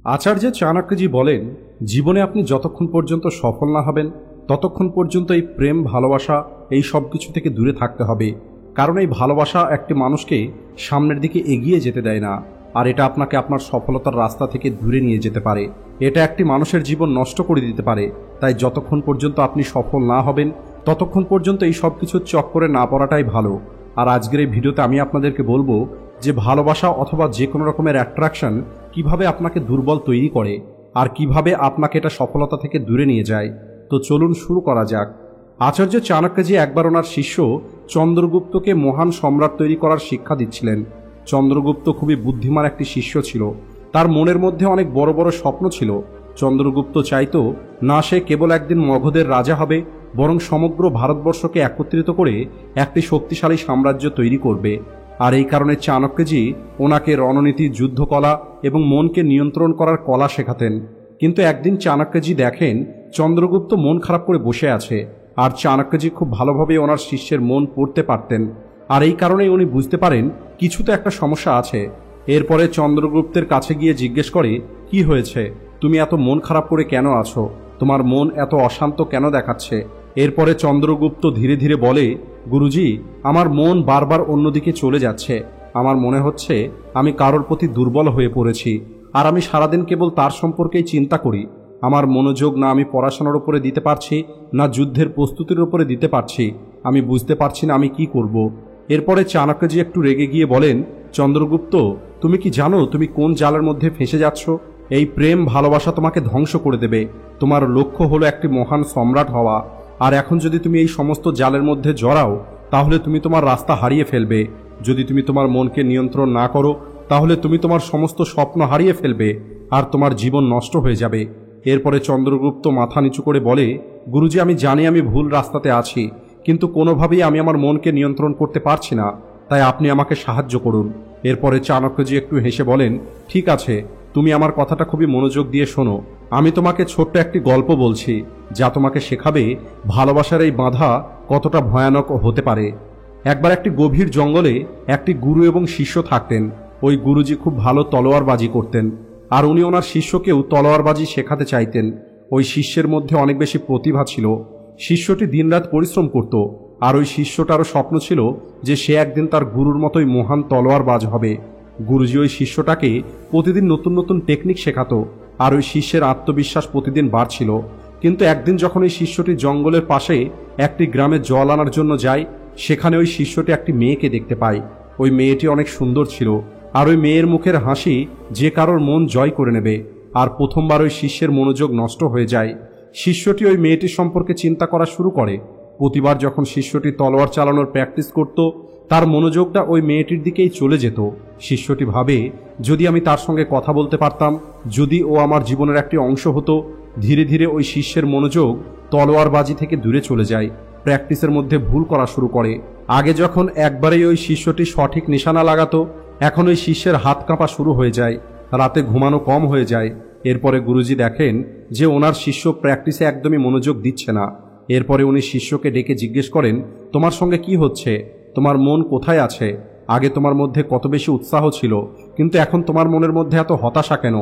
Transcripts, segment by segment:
আচার্য চাণক্যজি বলেন, জীবনে আপনি যতক্ষণ পর্যন্ত সফল না হবেন ততক্ষণ পর্যন্ত এই প্রেম ভালোবাসা এই সব কিছু থেকে দূরে থাকতে হবে। কারণ এই ভালোবাসা একটি মানুষকে সামনের দিকে এগিয়ে যেতে দেয় না, আর এটা আপনাকে আপনার সফলতার রাস্তা থেকে দূরে নিয়ে যেতে পারে। এটা একটি মানুষের জীবন নষ্ট করে দিতে পারে। তাই যতক্ষণ পর্যন্ত আপনি সফল না হবেন ততক্ষণ পর্যন্ত এই সব কিছুর চক্করে না পড়াটাই ভালো। আর আজকের এই ভিডিওতে আমি আপনাদেরকে বলবো যে ভালোবাসা অথবা যে কোনো রকমের অ্যাট্রাকশন কিভাবে আপনাকে দুর্বল তৈরি করে আর কিভাবে আপনাকে এটা সফলতা থেকে দূরে নিয়ে যায়। তো চলুন শুরু করা যাক। আচার্য চাণক্যজি একবার ওনার শিষ্য চন্দ্রগুপ্তকে মহান সম্রাট তৈরি করার শিক্ষা দিচ্ছিলেন। চন্দ্রগুপ্ত খুবই বুদ্ধিমান একটি শিষ্য ছিল। তার মনের মধ্যে অনেক বড় বড় স্বপ্ন ছিল। চন্দ্রগুপ্ত চাইতো না সে কেবল একদিন মগধের রাজা হবে, বরং সমগ্র ভারতবর্ষকে একত্রিত করে একটি শক্তিশালী সাম্রাজ্য তৈরি করবে। আর এই কারণে চাণক্যজি ওনাকে রণনীতি, যুদ্ধকলা এবং মনকে নিয়ন্ত্রণ করার কলা শেখাতেন। কিন্তু একদিন চাণক্যজি দেখেন চন্দ্রগুপ্ত মন খারাপ করে বসে আছে, আর চাণক্যজি খুব ভালোভাবে ওনার শিষ্যের মন পড়তে পারতেন। আর এই কারণেই উনি বুঝতে পারেন কিছু তো একটা সমস্যা আছে। এরপরে চন্দ্রগুপ্তের কাছে গিয়ে জিজ্ঞেস করে, কি হয়েছে, তুমি এত মন খারাপ করে কেন আছো, তোমার মন এত অশান্ত কেন দেখাচ্ছে? এরপরে চন্দ্রগুপ্ত ধীরে ধীরে বলে, গুরুজি, আমার মন বারবার অন্যদিকে চলে যাচ্ছে। আমার মনে হচ্ছে আমি কারোর প্রতি দুর্বল হয়ে পড়েছি, আর আমি সারাদিন কেবল তার সম্পর্কেই চিন্তা করি। আমার মনোযোগ না আমি পড়াশোনার উপরে দিতে পারছি, না যুদ্ধের প্রস্তুতির উপরে দিতে পারছি। আমি বুঝতে পারছি না আমি কি করব। এরপরে চাণক্যজি একটু রেগে গিয়ে বলেন, চন্দ্রগুপ্ত, তুমি কি জানো তুমি কোন জালের মধ্যে ফেঁসে যাচ্ছ? এই প্রেম ভালোবাসা তোমাকে ধ্বংস করে দেবে। তোমার লক্ষ্য হলো একটি মহান সম্রাট হওয়া, আর এখন যদি তুমি এই সমস্ত জালের মধ্যে জড়াও তাহলে তুমি তোমার রাস্তা হারিয়ে ফেলবে। যদি তুমি তোমার মনকে নিয়ন্ত্রণ না করো তাহলে তুমি তোমার সমস্ত স্বপ্ন হারিয়ে ফেলবে, আর তোমার জীবন নষ্ট হয়ে যাবে। এরপরে চন্দ্রগুপ্ত মাথা নিচু করে বলে, গুরুজি, আমি জানি আমি ভুল রাস্তাতে আছি, কিন্তু কোনোভাবেই আমি আমার মনকে নিয়ন্ত্রণ করতে পারছি না, তাই আপনি আমাকে সাহায্য করুন। এরপরে চাণক্যজি একটু হেসে বলেন, ঠিক আছে, তুমি আমার কথাটা খুবই মনোযোগ দিয়ে শোনো। আমি তোমাকে ছোট্ট একটি গল্প বলছি যা তোমাকে শেখাবে ভালোবাসার এই বাধা কতটা ভয়ানক হতে পারে। একবার একটি গভীর জঙ্গলে একটি গুরু এবং শিষ্য থাকতেন। ওই গুরুজি খুব ভালো তলোয়ারবাজি করতেন, আর উনি ওনার শিষ্যকেও তলোয়ারবাজি শেখাতে চাইতেন। ওই শিষ্যের মধ্যে অনেক বেশি প্রতিভা ছিল। শিষ্যটি দিনরাত পরিশ্রম করত, আর ওই শিষ্যটারও স্বপ্ন ছিল যে সে একদিন তার গুরুর মতোই মহান তলোয়ারবাজ হবে। গুরুজি ওই শিষ্যটাকে প্রতিদিন নতুন নতুন টেকনিক শেখাতো, আর ওই শিষ্যের আত্মবিশ্বাস প্রতিদিন বাড়ছিল। কিন্তু একদিন যখন ওই শিষ্যটি জঙ্গলের পাশে একটি গ্রামে জল আনার জন্য যায়, সেখানে ওই শিষ্যটি একটি মেয়েকে দেখতে পায়। ওই মেয়েটি অনেক সুন্দর ছিল, আর ওই মেয়ের মুখের হাসি যে কারোর মন জয় করে নেবে। আর প্রথমবার ওই শিষ্যের মনোযোগ নষ্ট হয়ে যায়। শিষ্যটি ওই মেয়েটির সম্পর্কে চিন্তা করা শুরু করে। প্রতিবার যখন শিষ্যটি তলোয়ার চালানোর প্র্যাকটিস করত, তার মনোযোগটা ওই মেয়েটির দিকেই চলে যেত। শিষ্যটি ভাবে, যদি আমি তার সঙ্গে কথা বলতে পারতাম, যদি ও আমার জীবনের একটি অংশ হতো। ধীরে ধীরে ওই শিষ্যের মনোযোগ তলোয়ারবাজি থেকে দূরে চলে যায়, প্র্যাকটিসের মধ্যে ভুল করা শুরু করে। আগে যখন একবারেই ওই শিষ্যটি সঠিক নিশানা লাগাতো, এখন ওই শিষ্যের হাত কাঁপা শুরু হয়ে যায়, রাতে ঘুমানো কম হয়ে যায়। এরপরে গুরুজি দেখেন যে ওনার শিষ্য প্র্যাকটিসে একদমই মনোযোগ দিচ্ছে না। এরপরে উনি শিষ্যকে ডেকে জিজ্ঞেস করেন, তোমার সঙ্গে কি হচ্ছে, তোমার মন কোথায় আছে? আগে তোমার মধ্যে কত বেশি উৎসাহ ছিল, কিন্তু এখন তোমার মনের মধ্যে এত হতাশা কেন?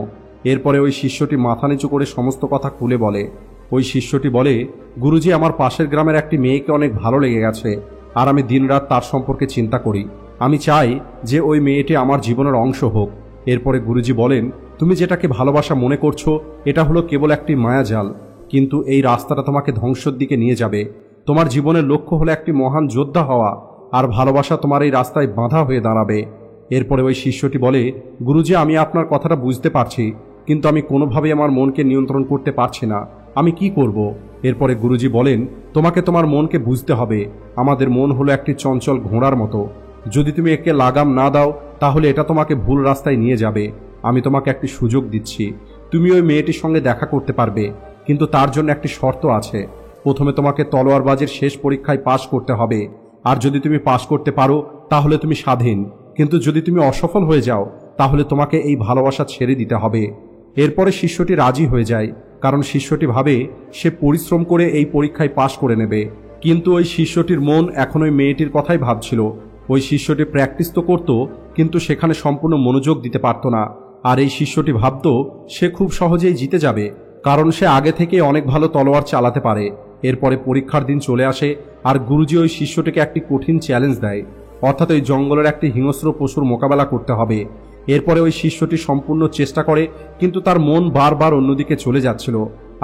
এরপরে ওই শিষ্যটি মাথা নিচু করে সমস্ত কথা খুলে বলে। ওই শিষ্যটি বলে, গুরুজি, আমার পাশের গ্রামের একটি মেয়েকে অনেক ভালো লেগে গেছে, আর আমি দিনরাত তার সম্পর্কে চিন্তা করি। আমি চাই যে ওই মেয়েটি আমার জীবনের অংশ হোক। এরপরে গুরুজি বলেন, তুমি যেটাকে ভালোবাসা মনে করছো এটা হলো কেবল একটি মায়াজাল, কিন্তু এই রাস্তাটা তোমাকে ধ্বংসের দিকে নিয়ে যাবে। তোমার জীবনের লক্ষ্য হলো একটি মহান যোদ্ধা হওয়া, আর ভালোবাসা তোমার এই রাস্তায় বাধা হয়ে দাঁড়াবে। এরপরে ওই শিষ্যটি বলে, গুরুজি, আমি আপনার কথাটা বুঝতে পারছি, কিন্তু আমি কোনোভাবেই আমার মনকে নিয়ন্ত্রণ করতে পারছি না, আমি কি করব? এরপরে গুরুজি বলেন, তোমাকে তোমার মনকে বুঝতে হবে। আমাদের মন হলো একটি চঞ্চল ঘোড়ার মতো। যদি তুমি একে লাগাম না দাও তাহলে এটা তোমাকে ভুল রাস্তায় নিয়ে যাবে। আমি তোমাকে একটি সুযোগ দিচ্ছি, তুমি ওই মেয়েটির সঙ্গে দেখা করতে পারবে, কিন্তু তার জন্য একটি শর্ত আছে। প্রথমে তোমাকে তলোয়ারবাজির শেষ পরীক্ষায় পাশ করতে হবে, আর যদি তুমি পাশ করতে পারো তাহলে তুমি স্বাধীন, কিন্তু যদি তুমি অসফল হয়ে যাও তাহলে তোমাকে এই ভালোবাসা ছেড়ে দিতে হবে। এরপরে শিষ্যটি রাজি হয়ে যায়, কারণ শিষ্যটি ভাবে সে পরিশ্রম করে এই পরীক্ষায় পাশ করে নেবে। কিন্তু ওই শিষ্যটির মন এখন ওই মেয়েটির কথাই ভাবছিল। ওই শিষ্যটি প্র্যাকটিস তো করত, কিন্তু সেখানে সম্পূর্ণ মনোযোগ দিতে পারত না। আর এই শিষ্যটি ভাবত সে খুব সহজেই জিতে যাবে, কারণ সে আগে থেকে অনেক ভালো তলোয়ার চালাতে পারে। এরপরে পরীক্ষার দিন চলে আসে আর গুরুজি ওই শিষ্যটিকে একটি কঠিন চ্যালেঞ্জ দেয়, অর্থাৎ ওই জঙ্গলের একটি হিংস্র পশুর মোকাবেলা করতে হবে। এরপরে ওই শিষ্যটি সম্পূর্ণ চেষ্টা করে, কিন্তু তার মন বারবার অন্যদিকে চলে যাচ্ছিল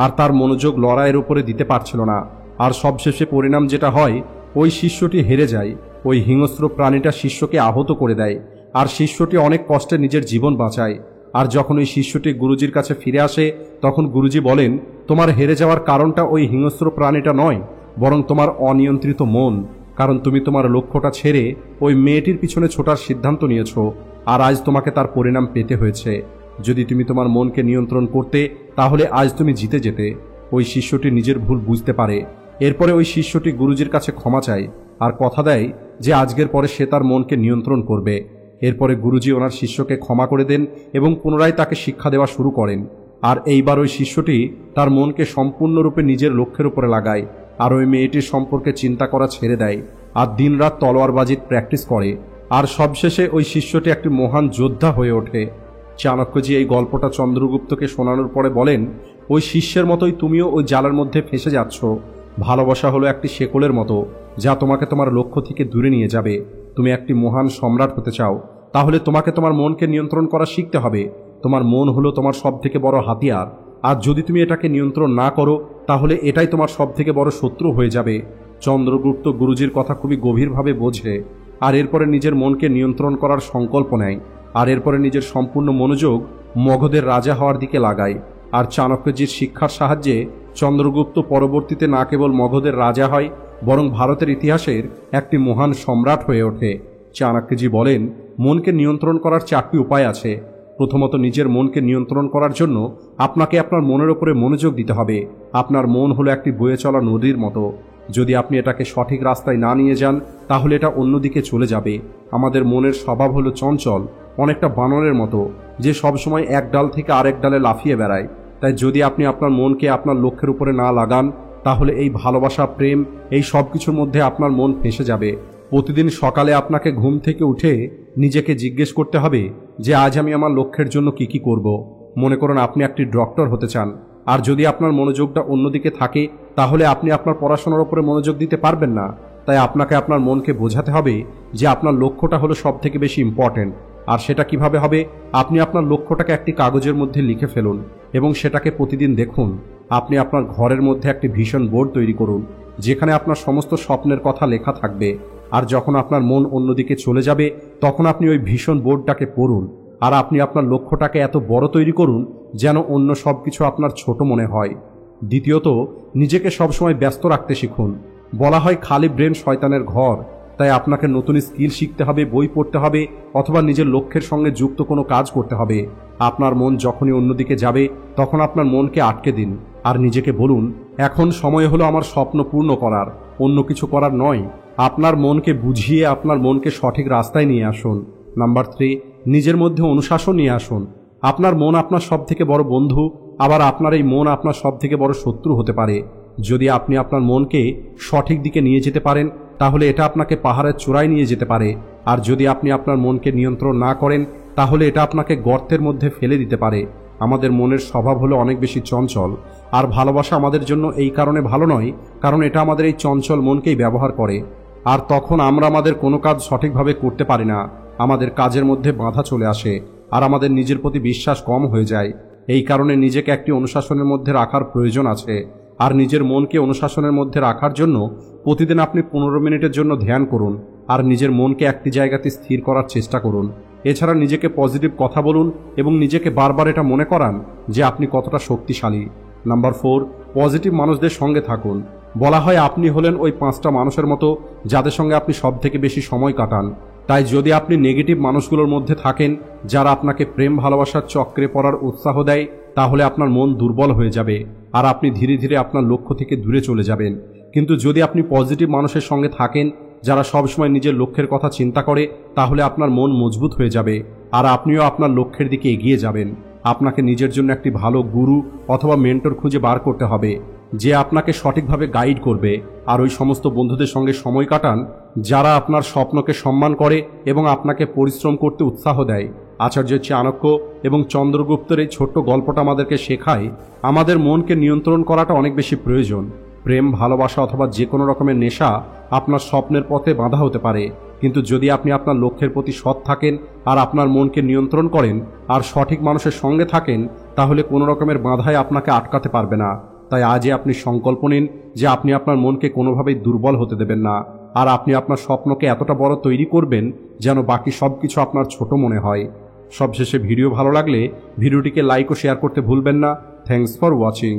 আর তার মনোযোগ লড়াইয়ের উপরে দিতে পারছিল না। আর সবশেষে পরিণাম যেটা হয়, ওই শিষ্যটি হেরে যায়। ওই হিংস্র প্রাণীটা শিষ্যকে আহত করে দেয় আর শিষ্যটি অনেক কষ্টে নিজের জীবন বাঁচায়। আর যখন ওই শিষ্যটি গুরুজির কাছে ফিরে আসে, তখন গুরুজি বলেন, তোমার হেরে যাওয়ার কারণটা ওই হিংস্র প্রাণীটা নয়, বরং তোমার অনিয়ন্ত্রিত মন। কারণ তুমি তোমার লক্ষ্যটা ছেড়ে ওই মেয়েটির পিছনে ছোটার সিদ্ধান্ত নিয়েছ, আর আজ তোমাকে তার পরিণাম পেতে হয়েছে। যদি তুমি তোমার মনকে নিয়ন্ত্রণ করতে, তাহলে আজ তুমি জিতে যেতে। ওই শিষ্যটি নিজের ভুল বুঝতে পারে। এরপরে ওই শিষ্যটি গুরুজির কাছে ক্ষমা চায় আর কথা দেয় যে আজকের পরে সে তার মনকে নিয়ন্ত্রণ করবে। এরপরে গুরুজি ওনার শিষ্যকে ক্ষমা করে দেন এবং পুনরায় তাকে শিক্ষা দেওয়া শুরু করেন। আর এইবার ওই শিষ্যটি তার মনকে সম্পূর্ণরূপে নিজের লক্ষ্যের উপরে লাগায় আর ওই মেয়েটির সম্পর্কে চিন্তা করা ছেড়ে দেয় আর দিনরাত তলোয়ারবাজির প্র্যাকটিস করে। আর সবশেষে ওই শিষ্যটি একটি মহান যোদ্ধা হয়ে ওঠে। চাণক্যজি এই গল্পটা চন্দ্রগুপ্তকে শোনানোর পরে বলেন, ওই শিষ্যের মতোই তুমিও ওই জালের মধ্যে ফেসে যাচ্ছ। ভালোবাসা হলো একটি শেকলের মতো, যা তোমাকে তোমার লক্ষ্য থেকে দূরে নিয়ে যাবে। তুমি একটি মহান সম্রাট হতে চাও, তাহলে তোমাকে তোমার মনকে নিয়ন্ত্রণ করা শিখতে হবে। তোমার মন হলো তোমার সবথেকে বড় হাতিয়ার, আর যদি তুমি এটাকে নিয়ন্ত্রণ না করো, তাহলে এটাই তোমার সবথেকে বড় শত্রু হয়ে যাবে। চন্দ্রগুপ্ত গুরুজির কথা খুবই গভীরভাবে বোঝে আর এরপরে নিজের মনকে নিয়ন্ত্রণ করার সংকল্প নেয়। আর এরপরে নিজের সম্পূর্ণ মনোযোগ মগধের রাজা হওয়ার দিকে লাগায়। আর চাণক্যজির শিক্ষার সাহায্যে চন্দ্রগুপ্ত পরবর্তীতে না কেবল মগধের রাজা হয়, বরং ভারতের ইতিহাসের একটি মহান সম্রাট হয়ে ওঠে। চাণক্যজি বলেন, মনকে নিয়ন্ত্রণ করার 4টি উপায় আছে। প্রথমত, নিজের মনকে নিয়ন্ত্রণ করার জন্য আপনাকে আপনার মনের উপরে মনোযোগ দিতে হবে। আপনার মন হলো একটি বয়ে চলা নদীর মতো। যদি আপনি এটাকে সঠিক রাস্তায় না নিয়ে যান, তাহলে এটা অন্যদিকে চলে যাবে। আমাদের মনের স্বভাব হলো চঞ্চল, অনেকটা বানরের মতো, যে সবসময় এক ডাল থেকে আরেক ডালে লাফিয়ে বেড়ায়। তাই যদি আপনি আপনার মনকে আপনার লক্ষ্যের উপরে না লাগান, তাহলে এই ভালোবাসা, প্রেম, এই সব কিছুর মধ্যে আপনার মন ফেঁসে যাবে। প্রতিদিন সকালে আপনাকে ঘুম থেকে উঠে নিজেকে জিজ্ঞেস করতে হবে যে আজ আমি আমার লক্ষ্যের জন্য কি করব। মনে করুন আপনি একটি ডক্টর হতে চান, আর যদি আপনার মনোযোগটা অন্যদিকে থাকে, তাহলে আপনি আপনার পড়াশোনার উপরে মনোযোগ দিতে পারবেন না। তাই আপনাকে আপনার মনকে বোঝাতে হবে যে আপনার লক্ষ্যটা হলো সবথেকে বেশি ইম্পর্টেন্ট। আর সেটা কিভাবে হবে? আপনি আপনার লক্ষ্যটাকে একটি কাগজের মধ্যে লিখে ফেলুন এবং সেটাকে প্রতিদিন দেখুন। আপনি আপনার ঘরের মধ্যে একটি ভিশন বোর্ড তৈরি করুন, যেখানে আপনার সমস্ত স্বপ্নের কথা লেখা থাকবে। আর যখন আপনার মন অন্যদিকে চলে যাবে, তখন আপনি ওই ভিশন বোর্ডটাকে পড়ুন। আর আপনি আপনার লক্ষ্যটাকে এত বড় তৈরি করুন যেন অন্য সব কিছু আপনার ছোট মনে হয়। দ্বিতীয়ত, নিজেকে সবসময় ব্যস্ত রাখতে শিখুন। বলা হয় খালি ব্রেন শয়তানের ঘর। তাই আপনাকে নতুন স্কিল শিখতে হবে, বই পড়তে হবে, অথবা নিজের লক্ষ্যের সঙ্গে যুক্ত কোনো কাজ করতে হবে। আপনার মন যখনই অন্যদিকে যাবে, তখন আপনার মনকে আটকে দিন আর নিজেকে বলুন, এখন সময় হলো আমার স্বপ্ন পূর্ণ করার, অন্য কিছু করার নয়। আপনার মনকে বুঝিয়ে আপনার মনকে সঠিক রাস্তায় নিয়ে আসুন। নাম্বার 3, নিজের মধ্যে অনুশাসন নিয়ে আসুন। আপনার মন আপনার সবথেকে বড় বন্ধু, আবার আপনার এই মন আপনার সবথেকে বড় শত্রু হতে পারে। যদি আপনি আপনার মনকে সঠিক দিকে নিয়ে যেতে পারেন, তাহলে এটা আপনাকে পাহাড়ের চূড়ায় নিয়ে যেতে পারে। আর যদি আপনি আপনার মনকে নিয়ন্ত্রণ না করেন, তাহলে এটা আপনাকে গর্তের মধ্যে ফেলে দিতে পারে। আমাদের মনের স্বভাব হলো অনেক বেশি চঞ্চল, আর ভালোবাসা আমাদের জন্য এই কারণে ভালো নয়, কারণ এটা আমাদের এই চঞ্চল মনকেই ব্যবহার করে। আর তখন আমরা আমাদের কোনো কাজ সঠিকভাবে করতে পারি না। আমাদের কাজের মধ্যে বাধা চলে আসে আর আমাদের নিজের প্রতি বিশ্বাস কম হয়ে যায়। এই কারণে নিজেকে একটি অনুশাসনের মধ্যে রাখার প্রয়োজন আছে। আর নিজের মনকে অনুশাসনের মধ্যে রাখার জন্য প্রতিদিন আপনি 15 মিনিটের জন্য ধ্যান করুন আর নিজের মনকে একটি জায়গাতে স্থির করার চেষ্টা করুন। এছাড়া নিজেকে পজিটিভ কথা বলুন এবং নিজেকে বারবার এটা মনে করান যে আপনি কতটা শক্তিশালী। নাম্বার 4, পজিটিভ মানুষদের সঙ্গে থাকুন। বলা হয় আপনি হলেন ওই 5টা মানুষের মতো যাদের সঙ্গে আপনি সবথেকে বেশি সময় কাটান। তাই যদি আপনি নেগেটিভ মানুষগুলোর মধ্যে থাকেন, যারা আপনাকে প্রেম ভালোবাসার চক্রে পড়ার উৎসাহ দেয়, তাহলে আপনার মন দুর্বল হয়ে যাবে আর আপনি ধীরে ধীরে আপনার লক্ষ্য থেকে দূরে চলে যাবেন। কিন্তু যদি আপনি পজিটিভ মানুষের সঙ্গে থাকেন, যারা সবসময় নিজের লক্ষ্যের কথা চিন্তা করে, তাহলে আপনার মন মজবুত হয়ে যাবে আর আপনিও আপনার লক্ষ্যের দিকে এগিয়ে যাবেন। আপনাকে নিজের জন্য একটি ভালো গুরু অথবা মেন্টর খুঁজে বার করতে হবে, যে আপনাকে সঠিকভাবে গাইড করবে। আর ওই সমস্ত বন্ধুদের সঙ্গে সময় কাটান যারা আপনার স্বপ্নকে সম্মান করে এবং আপনাকে পরিশ্রম করতে উৎসাহ দেয়। আচার্য চাণক্য এবং চন্দ্রগুপ্তের এই ছোট্ট গল্পটা আমাদেরকে শেখায় আমাদের মনকে নিয়ন্ত্রণ করাটা অনেক বেশি প্রয়োজন। প্রেম, ভালোবাসা অথবা যে কোনো রকমের নেশা আপনার স্বপ্নের পথে বাধা হতে পারে, কিন্তু যদি আপনি আপনার লক্ষ্যের প্রতি সৎ থাকেন আর আপনার মনকে নিয়ন্ত্রণ করেন আর সঠিক মানুষের সঙ্গে থাকেন, তাহলে কোনো রকমের বাধাই আপনাকে আটকাতে পারবে না। তাই আজই আপনি সংকল্প নিন যে আপনি আপনার মনকে কোনোভাবেই দুর্বল হতে দেবেন না, আর আপনি আপনার স্বপ্নকে এতটা বড় তৈরি করবেন যেন বাকি সব কিছু আপনার ছোট মনে হয়। সবশেষে ভিডিও ভালো লাগলে ভিডিওটিকে লাইক ও শেয়ার করতে ভুলবেন না। Thanks for watching.